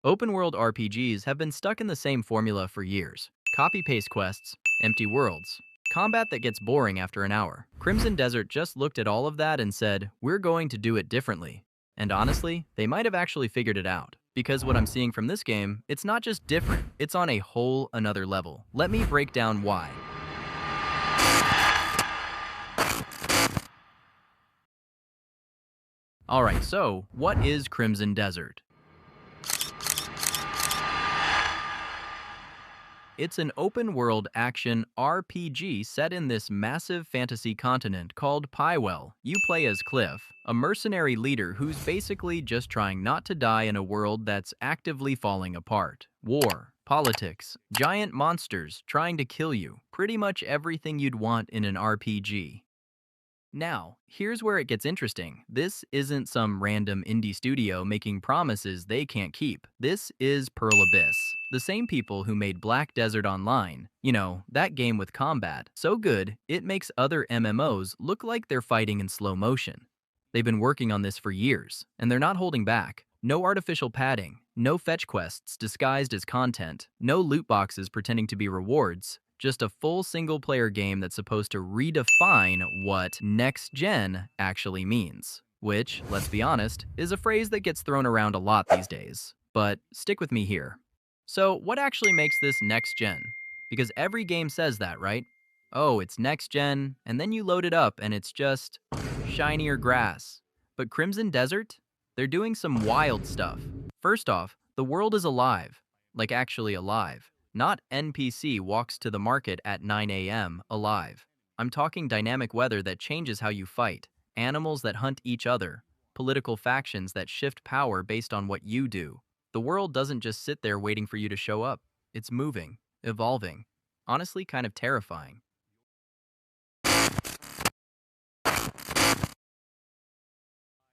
Open-world RPGs have been stuck in the same formula for years. Copy-paste quests, empty worlds, combat that gets boring after an hour. Crimson Desert just looked at all of that and said, we're going to do it differently. And honestly, they might have actually figured it out. Because what I'm seeing from this game, it's not just different, it's on a whole another level. Let me break down why. Alright, so what is Crimson Desert? It's an open-world action RPG set in this massive fantasy continent called Pywell. You play as Cliff, a mercenary leader who's basically just trying not to die in a world that's actively falling apart. War, politics, giant monsters trying to kill you. Pretty much everything you'd want in an RPG. Now, here's where it gets interesting. This isn't some random indie studio making promises they can't keep. This is Pearl Abyss, the same people who made Black Desert Online. You know, that game with combat. So good, it makes other MMOs look like they're fighting in slow motion. They've been working on this for years, and they're not holding back. No artificial padding, no fetch quests disguised as content, no loot boxes pretending to be rewards. Just a full single-player game that's supposed to redefine what next-gen actually means. Which, let's be honest, is a phrase that gets thrown around a lot these days. But stick with me here. So what actually makes this next-gen? Because every game says that, right? Oh, it's next-gen, and then you load it up and it's just shinier grass. But Crimson Desert? They're doing some wild stuff. First off, the world is alive. Like actually alive. Not NPC walks to the market at 9 a.m. alive. I'm talking dynamic weather that changes how you fight, animals that hunt each other, political factions that shift power based on what you do. The world doesn't just sit there waiting for you to show up. It's moving, evolving, honestly kind of terrifying.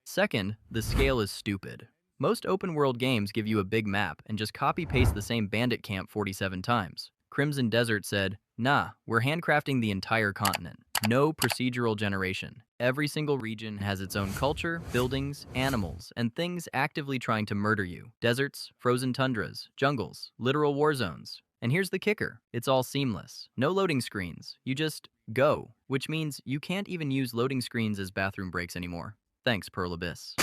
Second, the scale is stupid. Most open-world games give you a big map and just copy-paste the same bandit camp 47 times. Crimson Desert said, nah, we're handcrafting the entire continent. No procedural generation. Every single region has its own culture, buildings, animals, and things actively trying to murder you. Deserts, frozen tundras, jungles, literal war zones. And here's the kicker, it's all seamless. No loading screens, you just go, which means you can't even use loading screens as bathroom breaks anymore. Thanks, Pearl Abyss.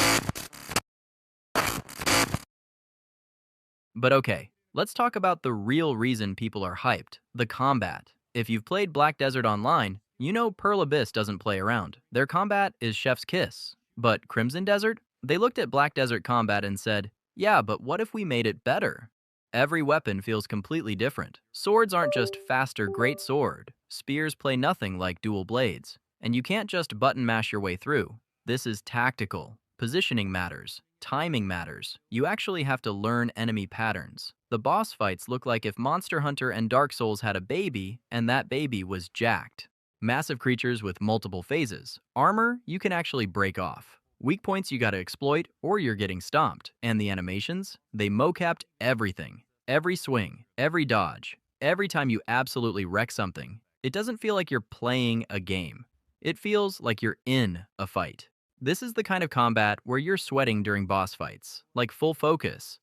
But okay, let's talk about the real reason people are hyped, the combat. If you've played Black Desert Online, you know Pearl Abyss doesn't play around. Their combat is chef's kiss. But Crimson Desert? They looked at Black Desert combat and said, yeah, but what if we made it better? Every weapon feels completely different. Swords aren't just faster great sword. Spears play nothing like dual blades. And you can't just button mash your way through. This is tactical. Positioning matters. Timing matters. You actually have to learn enemy patterns. The boss fights look like if Monster Hunter and Dark Souls had a baby, and that baby was jacked. Massive creatures with multiple phases. Armor you can actually break off. Weak points you gotta exploit, or you're getting stomped. And the animations? They mocapped everything. Every swing, every dodge, every time you absolutely wreck something. It doesn't feel like you're playing a game. It feels like you're in a fight. This is the kind of combat where you're sweating during boss fights, like full focus.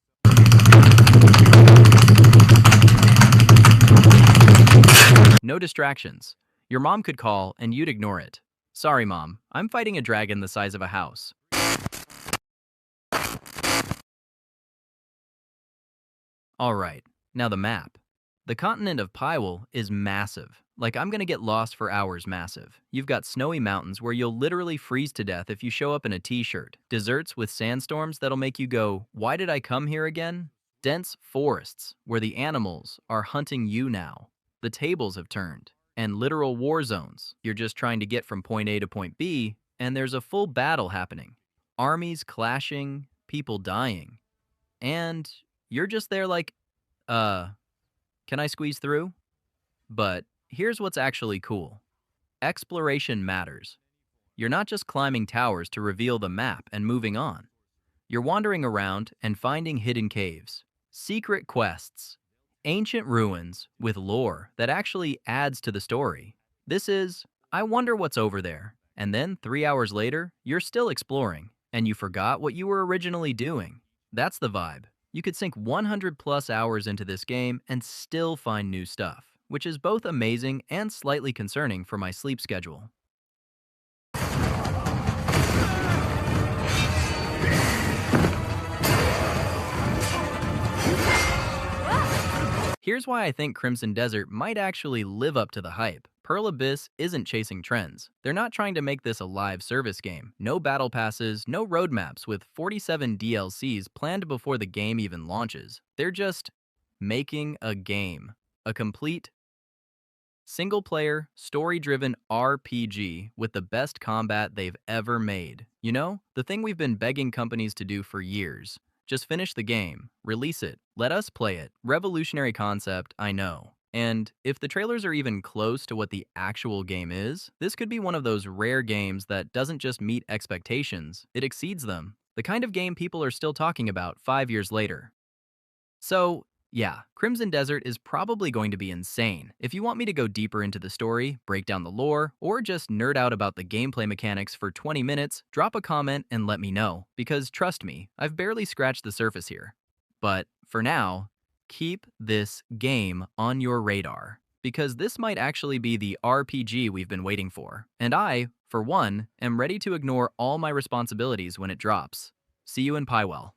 No distractions. Your mom could call and you'd ignore it. Sorry, Mom, I'm fighting a dragon the size of a house. Alright, now the map. The continent of Pywell is massive. Like, I'm gonna get lost for hours massive. You've got snowy mountains where you'll literally freeze to death if you show up in a t-shirt. Deserts with sandstorms that'll make you go, why did I come here again? Dense forests where the animals are hunting you now. The tables have turned. And literal war zones. You're just trying to get from point A to point B, and there's a full battle happening. Armies clashing, people dying. And you're just there like, can I squeeze through? But here's what's actually cool. Exploration matters. You're not just climbing towers to reveal the map and moving on. You're wandering around and finding hidden caves, secret quests, ancient ruins with lore that actually adds to the story. This is, I wonder what's over there. And then 3 hours later, you're still exploring, and you forgot what you were originally doing. That's the vibe. You could sink 100 plus hours into this game and still find new stuff, which is both amazing and slightly concerning for my sleep schedule. Here's why I think Crimson Desert might actually live up to the hype. Pearl Abyss isn't chasing trends. They're not trying to make this a live service game. No battle passes, no roadmaps with 47 DLCs planned before the game even launches. They're just making a game. A complete, single-player, story-driven RPG with the best combat they've ever made. You know, the thing we've been begging companies to do for years. Just finish the game, release it, let us play it. Revolutionary concept, I know. And if the trailers are even close to what the actual game is, this could be one of those rare games that doesn't just meet expectations, it exceeds them. The kind of game people are still talking about 5 years later. So, yeah, Crimson Desert is probably going to be insane. If you want me to go deeper into the story, break down the lore, or just nerd out about the gameplay mechanics for 20 minutes, drop a comment and let me know, because trust me, I've barely scratched the surface here. But for now, keep this game on your radar, because this might actually be the RPG we've been waiting for. And I, for one, am ready to ignore all my responsibilities when it drops. See you in Pywell.